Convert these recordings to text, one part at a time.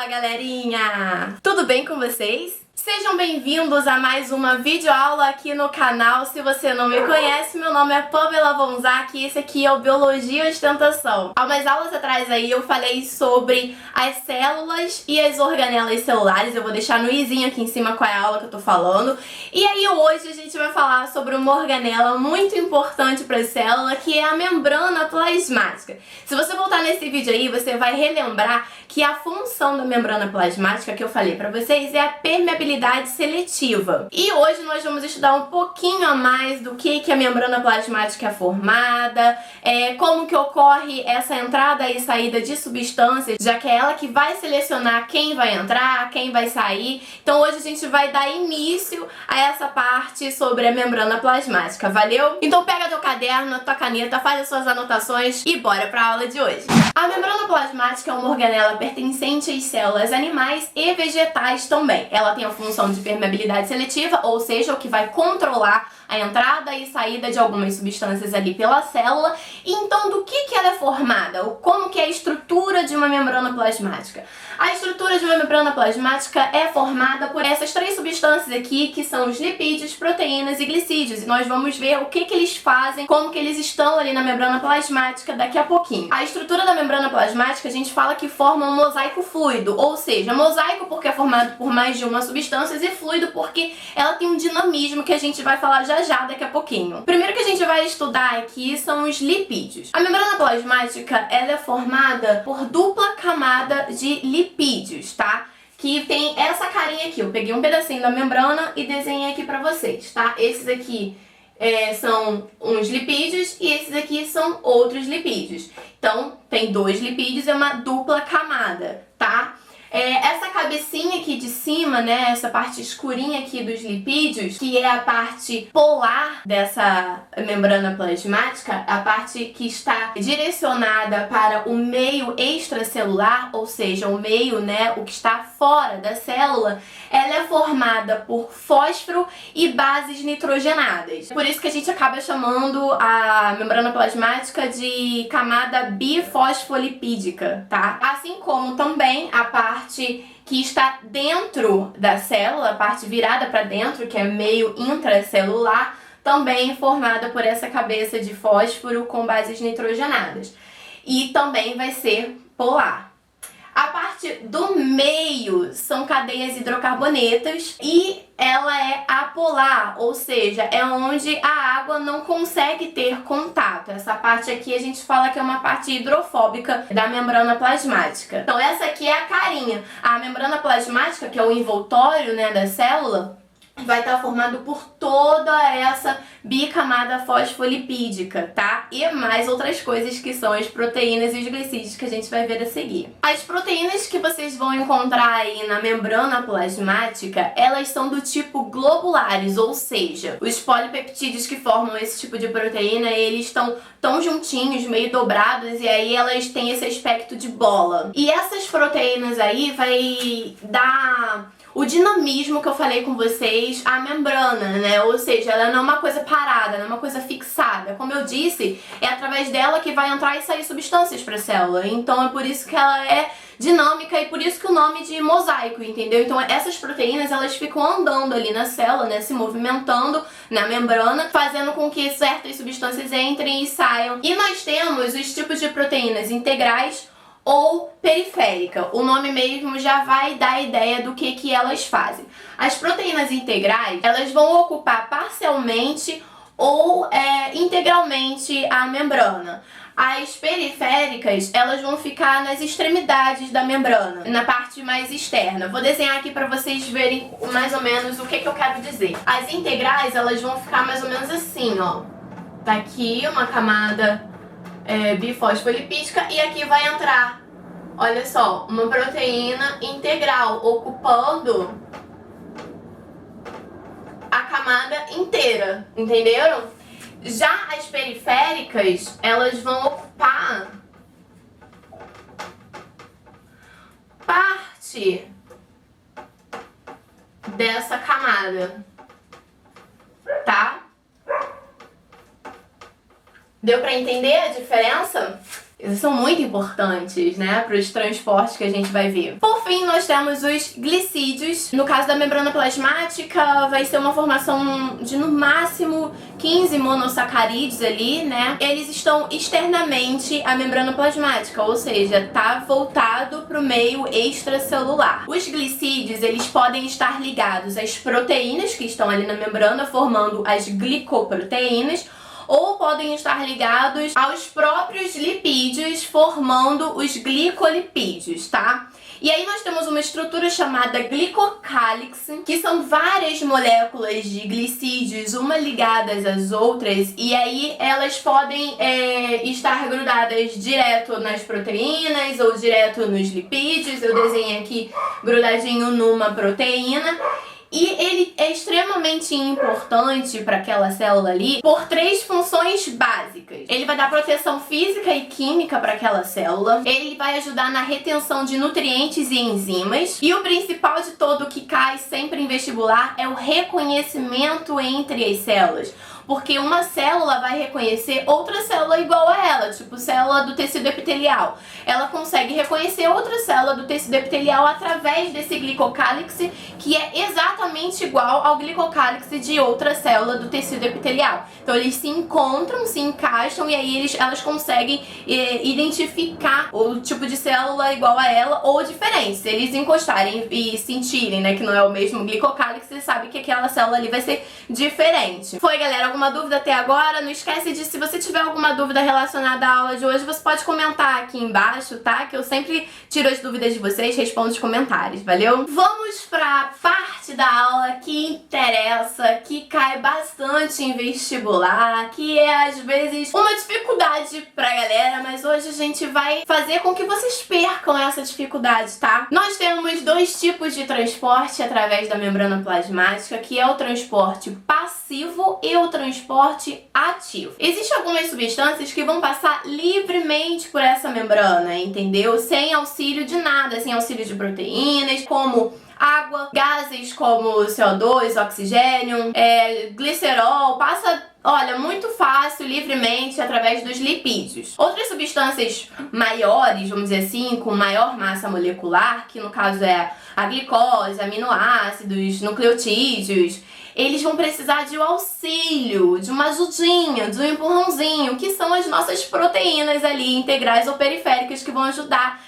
Fala, galerinha! Tudo bem com vocês? Sejam bem-vindos a mais uma videoaula aqui no canal. Se você não me conhece, meu nome é Pamela Vonzac e esse aqui é o Biologia e Ostentação. Há umas aulas atrás aí eu falei sobre as células e as organelas celulares. Eu vou deixar no izinho aqui em cima qual é a aula que eu tô falando. E aí hoje a gente vai falar sobre uma organela muito importante para a célula, que é a membrana plasmática. Se você voltar nesse vídeo aí, você vai relembrar que a função da membrana plasmática que eu falei para vocês é a permeabilidade seletiva. E hoje nós vamos estudar um pouquinho a mais do que a membrana plasmática é formada, como que ocorre essa entrada e saída de substâncias, já que é ela que vai selecionar quem vai entrar, quem vai sair. Então hoje a gente vai dar início a essa parte sobre a membrana plasmática, valeu? Então pega teu caderno, tua caneta, faz as suas anotações e bora pra aula de hoje. A membrana plasmática é uma organela pertencente às células animais e vegetais também. Ela tem a função de permeabilidade seletiva, ou seja, o que vai controlar a entrada e saída de algumas substâncias ali pela célula. Então, do que ela é formada? Como que é a estrutura de uma membrana plasmática? A estrutura de uma membrana plasmática é formada por essas três substâncias aqui, que são os lipídios, proteínas e glicídios. E nós vamos ver o que eles fazem, como que eles estão ali na membrana plasmática daqui a pouquinho. A estrutura da membrana plasmática, a gente fala que forma um mosaico fluido, ou seja, mosaico porque é formado por mais de uma substância e fluido porque ela tem um dinamismo que a gente vai falar já daqui a pouquinho. O primeiro que a gente vai estudar aqui são os lipídios. A membrana plasmática, ela é formada por dupla camada de lipídios, tá? Que tem essa carinha aqui. Eu peguei um pedacinho da membrana e desenhei aqui pra vocês, tá? Esses aqui são uns lipídios e esses aqui são outros lipídios. Então, tem dois lipídios, é uma dupla camada, tá? Essa cabecinha aqui de cima, né, essa parte escurinha aqui dos lipídios, que é a parte polar dessa membrana plasmática, a parte que está direcionada para o meio extracelular, ou seja, o meio, né, o que está fora da célula, ela é formada por fósforo e bases nitrogenadas. Por isso que a gente acaba chamando a membrana plasmática de camada bifosfolipídica, tá? Assim como também a parte que está dentro da célula, a parte virada para dentro, que é meio intracelular, também formada por essa cabeça de fósforo com bases nitrogenadas. E também vai ser polar. A parte do meio são cadeias hidrocarbonetas e ela é apolar, ou seja, é onde a água não consegue ter contato. Essa parte aqui a gente fala que é uma parte hidrofóbica da membrana plasmática. Então essa aqui é a carinha. A membrana plasmática, que é o envoltório, né, da célula, vai estar formado por toda essa bicamada fosfolipídica, tá? E mais outras coisas que são as proteínas e os glicídios que a gente vai ver a seguir. As proteínas que vocês vão encontrar aí na membrana plasmática, elas são do tipo globulares, ou seja, os polipeptídeos que formam esse tipo de proteína, eles estão tão juntinhos, meio dobrados, e aí elas têm esse aspecto de bola. E essas proteínas aí vai dar o dinamismo que eu falei com vocês, a membrana, né? Ou seja, ela não é uma coisa parada, não é uma coisa fixada. Como eu disse, é através dela que vai entrar e sair substâncias para a célula. Então é por isso que ela é dinâmica e por isso que o nome de mosaico, entendeu? Então essas proteínas, elas ficam andando ali na célula, né? Se movimentando na membrana, fazendo com que certas substâncias entrem e saiam. E nós temos os tipos de proteínas integrais ou periférica. O nome mesmo já vai dar a ideia do que elas fazem. As proteínas integrais, elas vão ocupar parcialmente ou integralmente a membrana. As periféricas, elas vão ficar nas extremidades da membrana, na parte mais externa. Vou desenhar aqui para vocês verem mais ou menos o que eu quero dizer. As integrais, elas vão ficar mais ou menos assim, ó. Tá aqui uma camada bifosfolipídica e aqui vai entrar, olha só, uma proteína integral ocupando a camada inteira, entenderam? Já as periféricas, elas vão ocupar parte dessa camada, tá? Deu pra entender a diferença? Eles são muito importantes, né, para os transportes que a gente vai ver. Por fim, nós temos os glicídios. No caso da membrana plasmática, vai ser uma formação de no máximo 15 monossacarídeos ali, né? Eles estão externamente à membrana plasmática, ou seja, tá voltado para o meio extracelular. Os glicídios, eles podem estar ligados às proteínas que estão ali na membrana, formando as glicoproteínas, ou podem estar ligados aos próprios lipídios, formando os glicolipídios, tá? E aí nós temos uma estrutura chamada glicocálix, que são várias moléculas de glicídios, uma ligadas às outras, e aí elas podem estar grudadas direto nas proteínas ou direto nos lipídios. Eu desenhei aqui grudadinho numa proteína. E ele é extremamente importante para aquela célula ali por 3 funções básicas. Ele vai dar proteção física e química para aquela célula. Ele vai ajudar na retenção de nutrientes e enzimas. E o principal de todo que cai sempre em vestibular é o reconhecimento entre as células. Porque uma célula vai reconhecer outra célula igual a ela, tipo célula do tecido epitelial. Ela consegue reconhecer outra célula do tecido epitelial através desse glicocálix, que é exatamente igual ao glicocálix de outra célula do tecido epitelial. Então eles se encontram, se encaixam e aí elas conseguem identificar o tipo de célula igual a ela ou diferente. Se eles encostarem e sentirem, né, que não é o mesmo glicocálix, você sabe que aquela célula ali vai ser diferente. Foi, galera? Alguma dúvida até agora? Não esquece de, se você tiver alguma dúvida relacionada à aula de hoje, você pode comentar aqui embaixo, tá? Que eu sempre tiro as dúvidas de vocês, respondo os comentários, valeu? Vamos pra parte da aula que interessa, que cai bastante em vestibular, que é às vezes uma dificuldade pra galera, mas hoje a gente vai fazer com que vocês percam essa dificuldade, tá? Nós temos 2 tipos de transporte através da membrana plasmática, que é o transporte passivo e o transporte ativo. Existem algumas substâncias que vão passar livremente por essa membrana, entendeu? Sem auxílio de nada, sem auxílio de proteínas, como água, gases como CO2, oxigênio, glicerol, passa, olha, muito fácil, livremente, através dos lipídios. Outras substâncias maiores, vamos dizer assim, com maior massa molecular, que no caso é a glicose, aminoácidos, nucleotídeos, eles vão precisar de um auxílio, de uma ajudinha, de um empurrãozinho, que são as nossas proteínas ali, integrais ou periféricas, que vão ajudar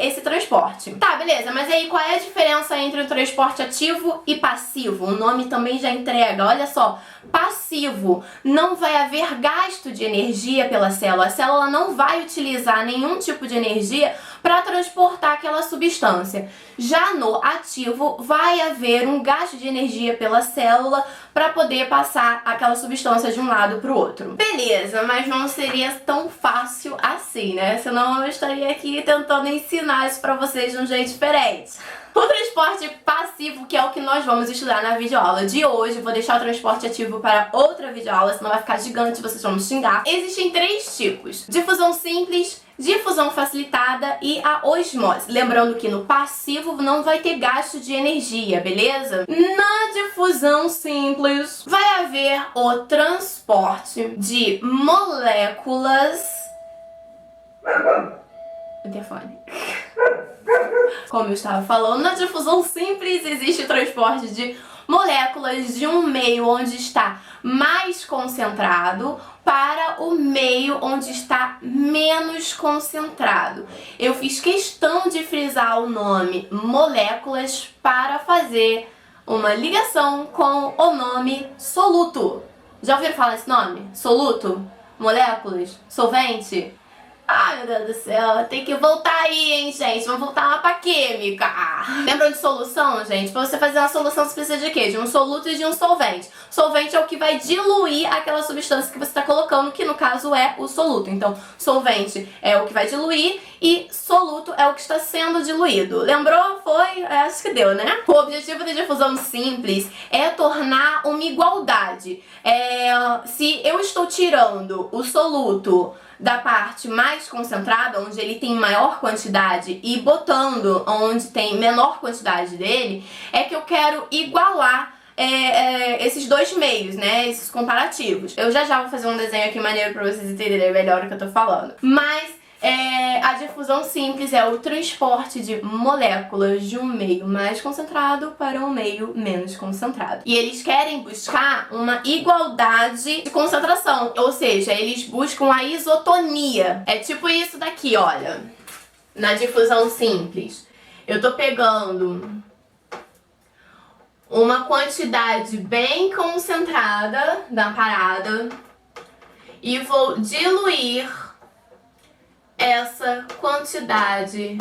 esse transporte. Tá, beleza, mas aí qual é a diferença entre o transporte ativo e passivo? O nome também já entrega, olha só. Passivo, não vai haver gasto de energia pela célula. A célula não vai utilizar nenhum tipo de energia para transportar aquela substância. Já no ativo, vai haver um gasto de energia pela célula para poder passar aquela substância de um lado para o outro. Beleza, mas não seria tão fácil assim, né? Senão eu estaria aqui tentando ensinar isso para vocês de um jeito diferente. O transporte passivo, que é o que nós vamos estudar na videoaula de hoje, vou deixar o transporte ativo para outra videoaula, senão vai ficar gigante, vocês vão me xingar. Existem 3 tipos: difusão simples, difusão facilitada e a osmose. Lembrando que no passivo não vai ter gasto de energia, beleza? Na difusão simples vai haver o transporte de moléculas... O telefone. Como eu estava falando, na difusão simples existe o transporte de moléculas de um meio onde está mais concentrado para o meio onde está menos concentrado. Eu fiz questão de frisar o nome moléculas para fazer uma ligação com o nome soluto. Já ouviram falar esse nome? Soluto? Moléculas? Solvente? Ai, meu Deus do céu, tem que voltar aí, hein, gente? Vamos voltar lá pra química. Lembram de solução, gente? Pra você fazer uma solução, você precisa de quê? De um soluto e de um solvente. Solvente é o que vai diluir aquela substância que você tá colocando, que no caso é o soluto. Então, solvente é o que vai diluir e soluto é o que está sendo diluído. Lembrou? Foi? Acho que deu, né? O objetivo da difusão simples é tornar uma igualdade. Se eu estou tirando o soluto da parte mais concentrada, onde ele tem maior quantidade, e botando onde tem menor quantidade dele, é que eu quero igualar esses 2 meios, né? Esses comparativos. Eu já vou fazer um desenho aqui maneiro pra vocês entenderem melhor o que eu tô falando. Mas A difusão simples é o transporte de moléculas de um meio mais concentrado para um meio menos concentrado. E eles querem buscar uma igualdade de concentração, ou seja, eles buscam a isotonia. É tipo isso daqui, olha, na difusão simples. Eu tô pegando uma quantidade bem concentrada da parada e vou diluir essa quantidade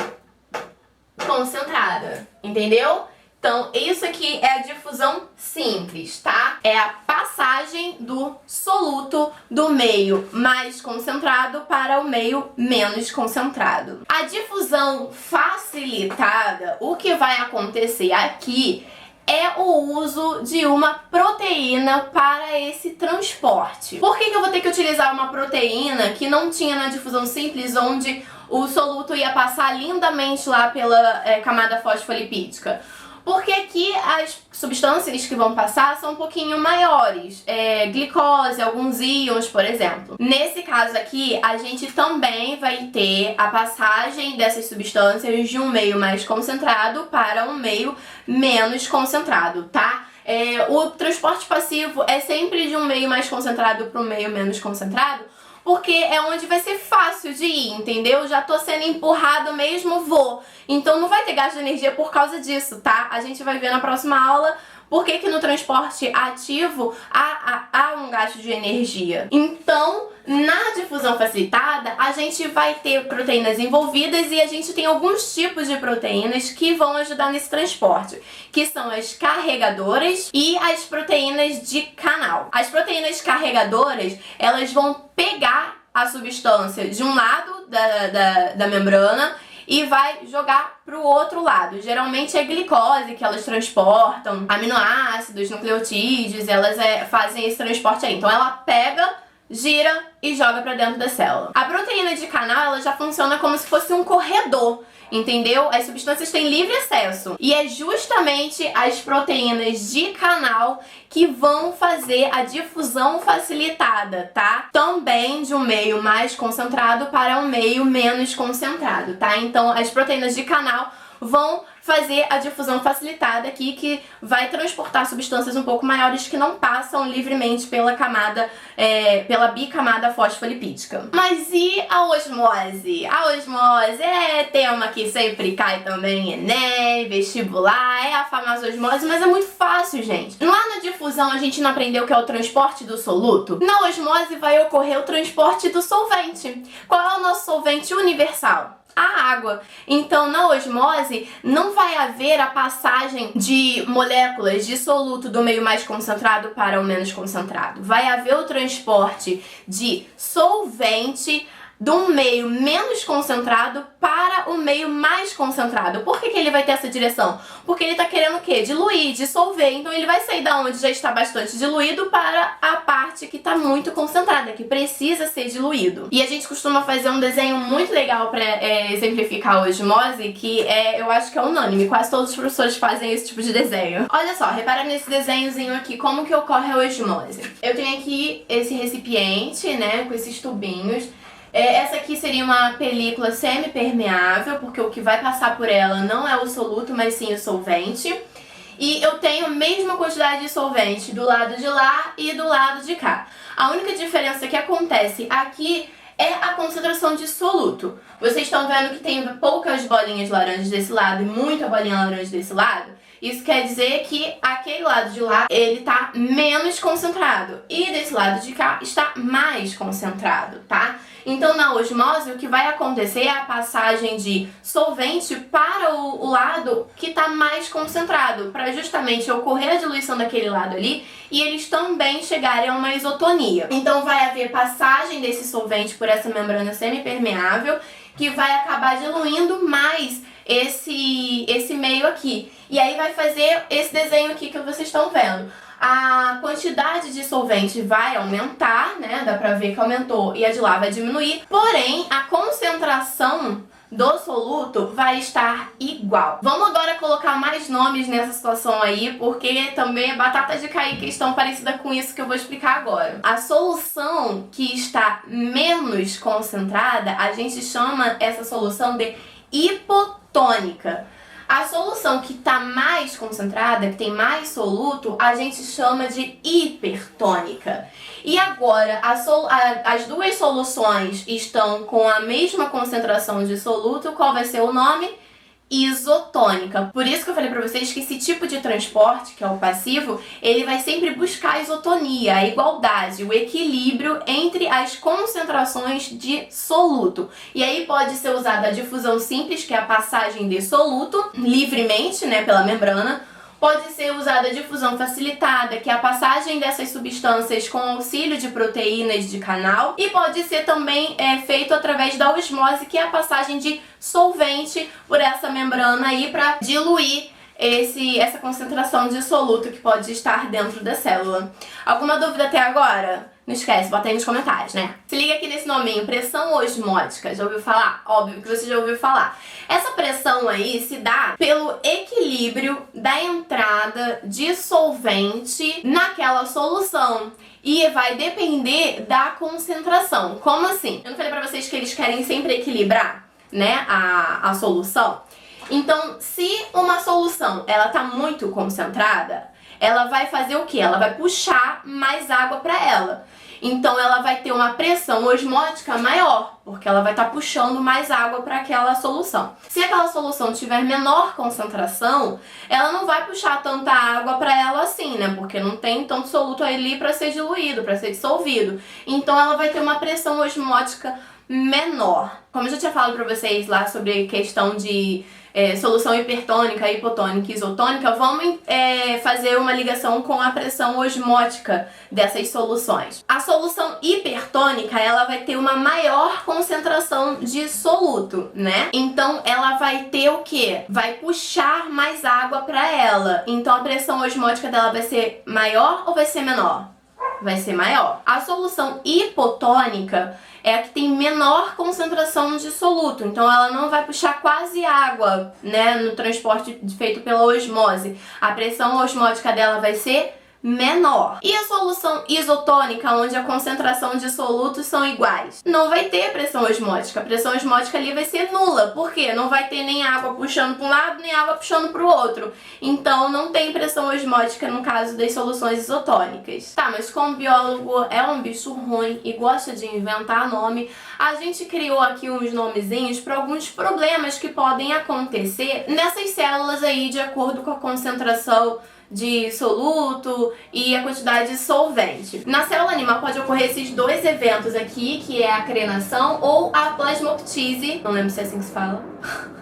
concentrada, entendeu? Então, isso aqui é a difusão simples, tá? É a passagem do soluto do meio mais concentrado para o meio menos concentrado. A difusão facilitada, o que vai acontecer aqui é o uso de uma proteína para esse transporte. Por que eu vou ter que utilizar uma proteína que não tinha na difusão simples, onde o soluto ia passar lindamente lá pela camada fosfolipídica? Porque aqui as substâncias que vão passar são um pouquinho maiores, glicose, alguns íons, por exemplo. Nesse caso aqui, a gente também vai ter a passagem dessas substâncias de um meio mais concentrado para um meio menos concentrado, tá? O transporte passivo é sempre de um meio mais concentrado para um meio menos concentrado, porque é onde vai ser fácil de ir, entendeu? Já tô sendo empurrado mesmo, vou. Então não vai ter gasto de energia por causa disso, tá? A gente vai ver na próxima aula por que no transporte ativo há um gasto de energia. Então, na difusão facilitada, a gente vai ter proteínas envolvidas e a gente tem alguns tipos de proteínas que vão ajudar nesse transporte, que são as carregadoras e as proteínas de canal. As proteínas carregadoras, elas vão pegar a substância de um lado da membrana e vai jogar pro outro lado. Geralmente é glicose que elas transportam, aminoácidos, nucleotídeos, elas fazem esse transporte aí. Então ela pega, gira e joga pra dentro da célula. A proteína de canal, ela já funciona como se fosse um corredor, entendeu? As substâncias têm livre acesso. E é justamente as proteínas de canal que vão fazer a difusão facilitada, tá? Também de um meio mais concentrado para um meio menos concentrado, tá? Então, as proteínas de canal vão fazer a difusão facilitada aqui, que vai transportar substâncias um pouco maiores que não passam livremente pela camada, pela bicamada fosfolipídica. Mas e a osmose? A osmose é tema que sempre cai também em Enem, vestibular, é a famosa osmose, mas é muito fácil, gente. Lá na difusão a gente não aprendeu que é o transporte do soluto? Na osmose vai ocorrer o transporte do solvente. Qual é o nosso solvente universal? A água. Então, na osmose, não vai haver a passagem de moléculas de soluto do meio mais concentrado para o menos concentrado. Vai haver o transporte de solvente do meio menos concentrado para o meio mais concentrado. Por que ele vai ter essa direção? Porque ele está querendo o quê? Diluir, dissolver. Então ele vai sair da onde já está bastante diluído para a parte que está muito concentrada, que precisa ser diluído. E a gente costuma fazer um desenho muito legal para exemplificar a osmose, que eu acho que é unânime. Quase todos os professores fazem esse tipo de desenho. Olha só, repara nesse desenhozinho aqui, como que ocorre a osmose. Eu tenho aqui esse recipiente, né, com esses tubinhos. Essa aqui seria uma película semi-permeável, porque o que vai passar por ela não é o soluto, mas sim o solvente. E eu tenho a mesma quantidade de solvente do lado de lá e do lado de cá. A única diferença que acontece aqui é a concentração de soluto. Vocês estão vendo que tem poucas bolinhas laranjas desse lado e muita bolinha laranja desse lado? Isso quer dizer que aquele lado de lá, ele tá menos concentrado. E desse lado de cá está mais concentrado, tá? Então, na osmose, o que vai acontecer é a passagem de solvente para o lado que está mais concentrado, para justamente ocorrer a diluição daquele lado ali e eles também chegarem a uma isotonia. Então, vai haver passagem desse solvente por essa membrana semipermeável, que vai acabar diluindo mais esse meio aqui. E aí vai fazer esse desenho aqui que vocês estão vendo. A quantidade de solvente vai aumentar, né? Dá pra ver que aumentou, e a de lá vai diminuir. Porém, a concentração do soluto vai estar igual. Vamos agora colocar mais nomes nessa situação aí, porque também é batata de cair questão parecida com isso que eu vou explicar agora. A solução que está menos concentrada, a gente chama essa solução de hipotônica. A solução que está mais concentrada, que tem mais soluto, a gente chama de hipertônica. E agora, as duas soluções estão com a mesma concentração de soluto, qual vai ser o nome? Isotônica. Por isso que eu falei pra vocês que esse tipo de transporte, que é o passivo, ele vai sempre buscar a isotonia, a igualdade, o equilíbrio entre as concentrações de soluto. E aí pode ser usada a difusão simples, que é a passagem de soluto livremente, né, pela membrana. Pode ser usada a difusão facilitada, que é a passagem dessas substâncias com auxílio de proteínas de canal. E pode ser também feito através da osmose, que é a passagem de solvente por essa membrana aí para diluir essa concentração de soluto que pode estar dentro da célula. Alguma dúvida até agora? Não esquece, bota aí nos comentários, né? Se liga aqui nesse nominho, pressão osmótica. Já ouviu falar? Óbvio que você já ouviu falar. Essa pressão aí se dá pelo equilíbrio da entrada de solvente naquela solução. E vai depender da concentração. Como assim? Eu não falei pra vocês que eles querem sempre equilibrar, né, a solução? Então, se uma solução ela tá muito concentrada, ela vai fazer o quê? Ela vai puxar mais água para ela. Então ela vai ter uma pressão osmótica maior, porque ela vai estar puxando mais água para aquela solução. Se aquela solução tiver menor concentração, ela não vai puxar tanta água para ela assim, né? Porque não tem tanto soluto ali para ser diluído, para ser dissolvido. Então ela vai ter uma pressão osmótica menor. Como eu já tinha falado para vocês lá sobre questão de solução hipertônica, hipotônica e isotônica, vamos fazer uma ligação com a pressão osmótica dessas soluções. A solução hipertônica, ela vai ter uma maior concentração de soluto, né? Então ela vai ter o quê? Vai puxar mais água para ela. Então a pressão osmótica dela vai ser maior ou vai ser menor? Vai ser maior. A solução hipotônica é a que tem menor concentração de soluto, então ela não vai puxar quase água, né, no transporte feito pela osmose. A pressão osmótica dela vai ser menor. E a solução isotônica, onde a concentração de solutos são iguais? Não vai ter pressão osmótica. A pressão osmótica ali vai ser nula. Por quê? Não vai ter nem água puxando para um lado, nem água puxando para o outro. Então não tem pressão osmótica no caso das soluções isotônicas. Tá, mas como biólogo é um bicho ruim e gosta de inventar nome, a gente criou aqui uns nomezinhos para alguns problemas que podem acontecer nessas células aí de acordo com a concentração de soluto e a quantidade de solvente. Na célula animal pode ocorrer esses dois eventos aqui, que é a crenação ou a plasmoptise, não lembro se é assim que se fala.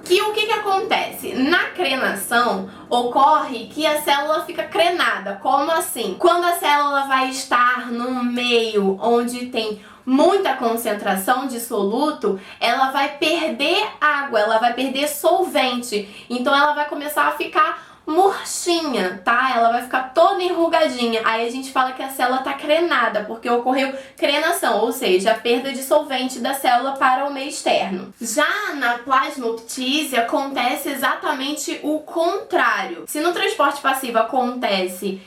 Que o que acontece? Na crenação ocorre que a célula fica crenada. Como assim? Quando a célula vai estar num meio onde tem muita concentração de soluto, ela vai perder água, ela vai perder solvente. Então ela vai começar a ficar murchinha, tá? Ela vai ficar toda enrugadinha. Aí a gente fala que a célula tá crenada, porque ocorreu crenação, ou seja, a perda de solvente da célula para o meio externo. Já na plasmoptise acontece exatamente o contrário. Se no transporte passivo acontece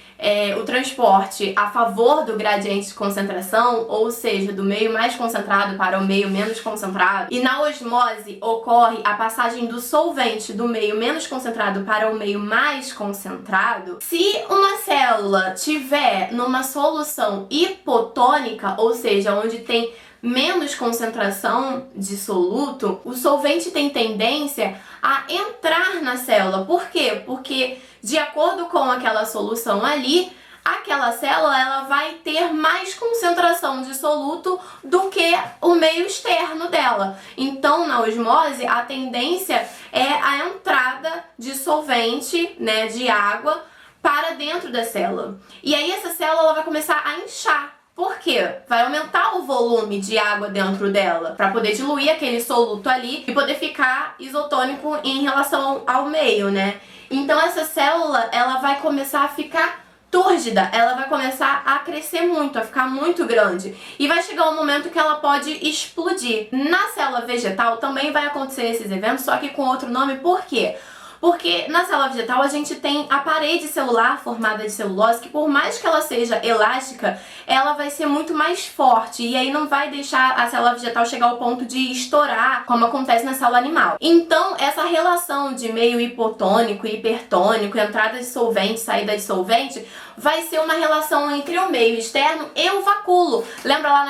o transporte a favor do gradiente de concentração, ou seja, do meio mais concentrado para o meio menos concentrado, e na osmose ocorre a passagem do solvente do meio menos concentrado para o meio mais concentrado, se uma célula tiver numa solução hipotônica, ou seja, onde tem menos concentração de soluto, o solvente tem tendência a entrar na célula. Por quê? Porque de acordo com aquela solução ali, aquela célula ela vai ter mais concentração de soluto do que o meio externo dela. Então, na osmose, a tendência é a entrada de solvente, né, de água para dentro da célula. E aí essa célula ela vai começar a inchar. Por quê? Vai aumentar o volume de água dentro dela para poder diluir aquele soluto ali e poder ficar isotônico em relação ao meio, né? Então essa célula ela vai começar a ficar túrgida, ela vai começar a crescer muito, a ficar muito grande. E vai chegar um momento que ela pode explodir. Na célula vegetal também vai acontecer esses eventos, só que com outro nome. Por quê? Porque na célula vegetal a gente tem a parede celular formada de celulose, que por mais que ela seja elástica, ela vai ser muito mais forte e aí não vai deixar a célula vegetal chegar ao ponto de estourar, como acontece na célula animal. Então, essa relação de meio hipotônico e hipertônico, entrada de solvente, saída de solvente, vai ser uma relação entre o meio externo e o vacúolo. Lembra lá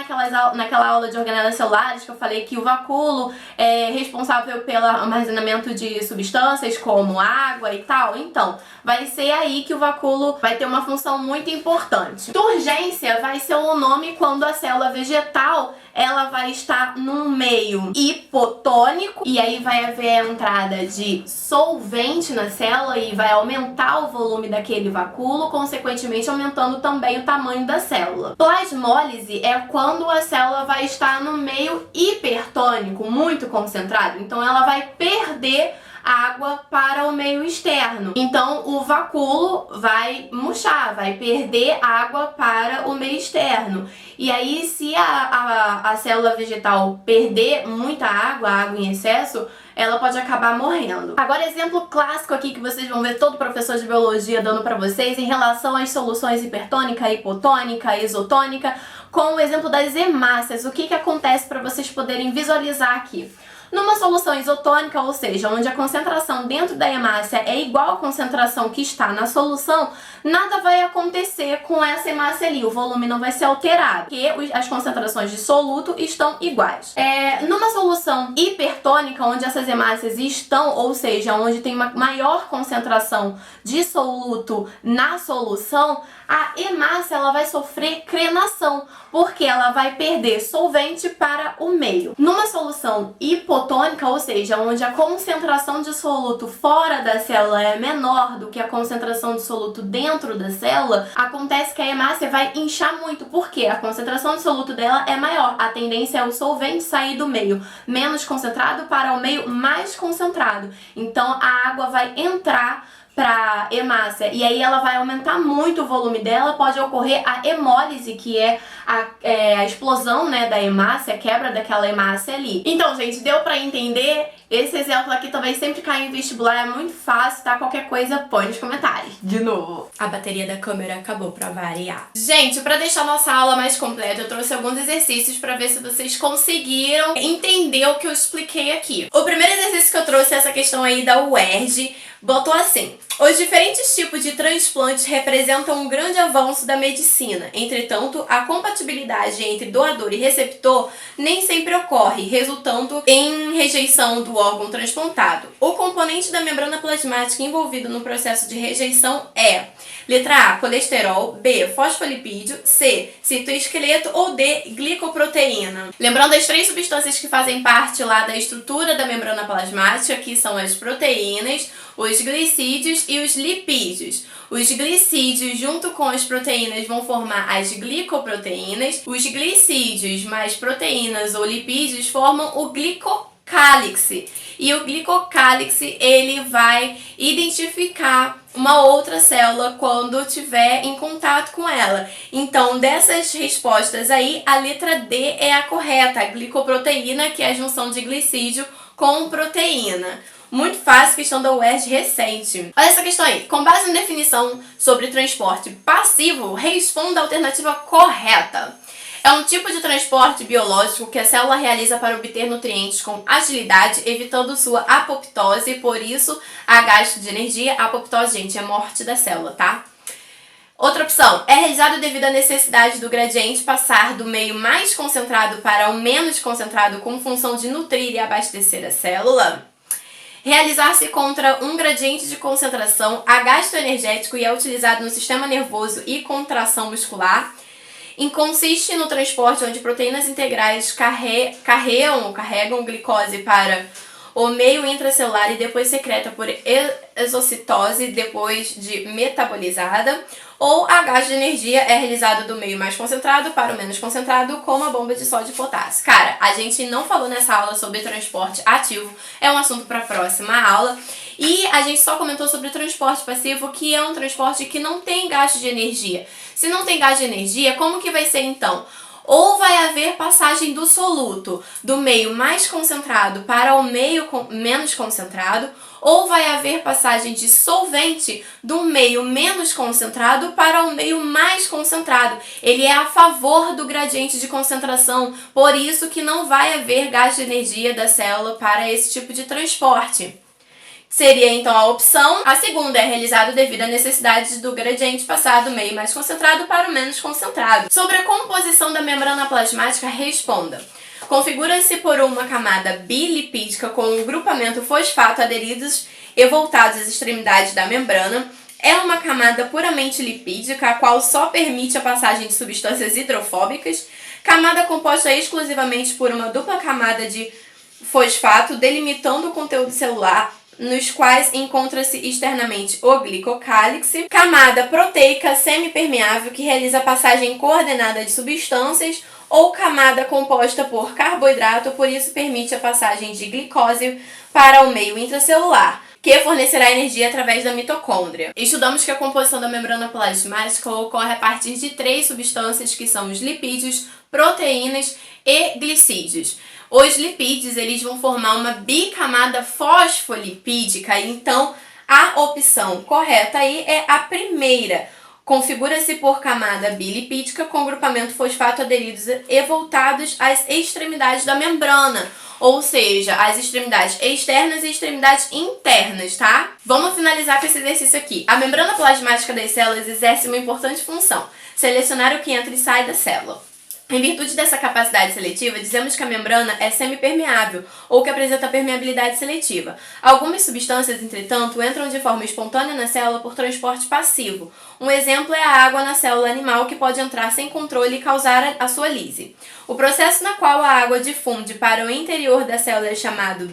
naquela aula de organelas celulares que eu falei que o vacúolo é responsável pelo armazenamento de substâncias como água e tal? Então, vai ser aí que o vacúolo vai ter uma função muito importante. Turgência vai ser o nome quando a célula vegetal ela vai estar num meio hipotônico e aí vai haver a entrada de solvente na célula e vai aumentar o volume daquele vacúolo, consequentemente aumentando também o tamanho da célula. Plasmólise é quando a célula vai estar no meio hipertônico, muito concentrado, então ela vai perder água para o meio externo. Então o vacúolo vai murchar, vai perder água para o meio externo. E aí, se a célula vegetal perder muita água em excesso, ela pode acabar morrendo. Agora, exemplo clássico aqui que vocês vão ver todo professor de biologia dando pra vocês em relação às soluções hipertônica, hipotônica, isotônica, com o exemplo das hemácias. O que acontece para vocês poderem visualizar aqui? Numa solução isotônica, ou seja, onde a concentração dentro da hemácia é igual à concentração que está na solução, nada vai acontecer com essa hemácia ali, o volume não vai ser alterado, porque as concentrações de soluto estão iguais. Numa solução hipertônica, onde essas hemácias estão, ou seja, onde tem uma maior concentração de soluto na solução, a hemácia ela vai sofrer crenação, porque ela vai perder solvente para o meio. Numa solução hipotônica, ou seja, onde a concentração de soluto fora da célula é menor do que a concentração de soluto dentro da célula, acontece que a hemácia vai inchar muito, porque a concentração de soluto dela é maior. A tendência é o solvente sair do meio menos concentrado para o meio mais concentrado. Então a água vai entrar para hemácia e aí ela vai aumentar muito o volume dela, pode ocorrer a hemólise, que é a explosão, né, da hemácia, a quebra daquela hemácia ali. Então, gente, deu pra entender? Esse exemplo aqui também sempre cai em vestibular, é muito fácil, tá? Qualquer coisa põe nos comentários. De novo, a bateria da câmera acabou pra variar. Gente, pra deixar nossa aula mais completa, eu trouxe alguns exercícios pra ver se vocês conseguiram entender o que eu expliquei aqui. O primeiro exercício que eu trouxe é essa questão aí da UERJ, botou assim: os diferentes tipos de transplantes representam um grande avanço da medicina. Entretanto, a compatibilidade entre doador e receptor nem sempre ocorre, resultando em rejeição do órgão transplantado. O componente da membrana plasmática envolvido no processo de rejeição é: letra A, colesterol, B, fosfolipídio, C, citoesqueleto ou D, glicoproteína. Lembrando as três substâncias que fazem parte lá da estrutura da membrana plasmática, que são as proteínas, os glicídios e os lipídios. Os glicídios junto com as proteínas vão formar as glicoproteínas. Os glicídios mais proteínas ou lipídios formam o glicocálix. E o glicocálix, ele vai identificar uma outra célula quando tiver em contato com ela. Então, dessas respostas aí, a letra D é a correta, a glicoproteína, que é a junção de glicídio com proteína. Muito fácil, questão da UERJ recente. Olha essa questão aí. Com base na definição sobre transporte passivo, responda a alternativa correta. É um tipo de transporte biológico que a célula realiza para obter nutrientes com agilidade, evitando sua apoptose, por isso a gasto de energia. A apoptose, gente, é morte da célula, tá? Outra opção, é realizado devido à necessidade do gradiente passar do meio mais concentrado para o menos concentrado com função de nutrir e abastecer a célula. Realizar-se contra um gradiente de concentração a gasto energético e é utilizado no sistema nervoso e contração muscular. Consiste no transporte onde proteínas integrais carregam glicose para o meio intracelular e depois secreta por exocitose depois de metabolizada, ou a gás de energia é realizado do meio mais concentrado para o menos concentrado, como a bomba de sódio e potássio. Cara, a gente não falou nessa aula sobre transporte ativo, é um assunto para a próxima aula. E a gente só comentou sobre o transporte passivo, que é um transporte que não tem gasto de energia. Se não tem gasto de energia, como que vai ser então? Ou vai haver passagem do soluto do meio mais concentrado para o meio menos concentrado, ou vai haver passagem de solvente do meio menos concentrado para o meio mais concentrado. Ele é a favor do gradiente de concentração, por isso que não vai haver gasto de energia da célula para esse tipo de transporte. Seria então a opção. A segunda é realizado devido à necessidade do gradiente passar do meio mais concentrado para o menos concentrado. Sobre a composição da membrana plasmática, responda. Configura-se por uma camada bilipídica com um grupamento fosfato aderidos e voltados às extremidades da membrana. É uma camada puramente lipídica, a qual só permite a passagem de substâncias hidrofóbicas. Camada composta exclusivamente por uma dupla camada de fosfato, delimitando o conteúdo celular, nos quais encontra-se externamente o glicocálix. Camada proteica semipermeável, que realiza a passagem coordenada de substâncias, ou camada composta por carboidrato, por isso permite a passagem de glicose para o meio intracelular, que fornecerá energia através da mitocôndria. Estudamos que a composição da membrana plasmática ocorre a partir de 3 substâncias, que são os lipídios, proteínas e glicídios. Os lipídios, eles vão formar uma bicamada fosfolipídica, então a opção correta aí é a primeira. Configura-se por camada bilipídica com grupamento fosfato aderidos e voltados às extremidades da membrana, ou seja, as extremidades externas e extremidades internas, tá? Vamos finalizar com esse exercício aqui. A membrana plasmática das células exerce uma importante função: selecionar o que entra e sai da célula. Em virtude dessa capacidade seletiva, dizemos que a membrana é semipermeável, ou que apresenta permeabilidade seletiva. Algumas substâncias, entretanto, entram de forma espontânea na célula por transporte passivo. Um exemplo é a água na célula animal, que pode entrar sem controle e causar a sua lise. O processo na qual a água difunde para o interior da célula é chamado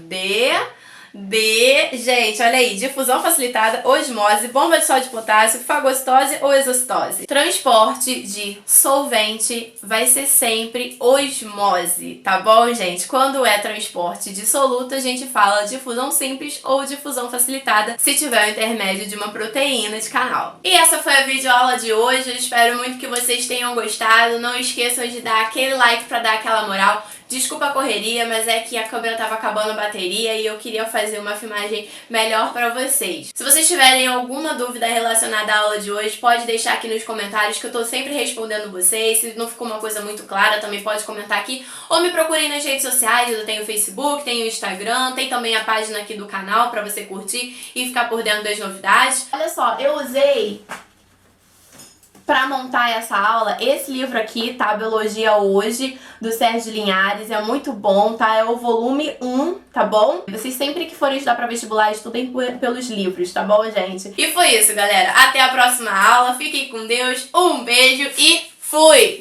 gente, olha aí, difusão facilitada, osmose, bomba de sódio e potássio, fagocitose ou exocitose. Transporte de solvente vai ser sempre osmose, tá bom, gente? Quando é transporte de soluto, a gente fala difusão simples ou difusão facilitada, se tiver o intermédio de uma proteína de canal. E essa foi a videoaula de hoje, eu espero muito que vocês tenham gostado. Não esqueçam de dar aquele like pra dar aquela moral. Desculpa a correria, mas é que a câmera tava acabando a bateria e eu queria fazer uma filmagem melhor pra vocês. Se vocês tiverem alguma dúvida relacionada à aula de hoje, pode deixar aqui nos comentários, que eu tô sempre respondendo vocês. Se não ficou uma coisa muito clara, também pode comentar aqui. Ou me procurem nas redes sociais, eu tenho o Facebook, tenho o Instagram, tem também a página aqui do canal pra você curtir e ficar por dentro das novidades. Olha só, eu usei para montar essa aula esse livro aqui, tá? Biologia Hoje, do Sérgio Linhares. É muito bom, tá? É o volume 1, tá bom? Vocês sempre que forem estudar para vestibular, estudem pelos livros, tá bom, gente? E foi isso, galera. Até a próxima aula. Fiquem com Deus. Um beijo e fui!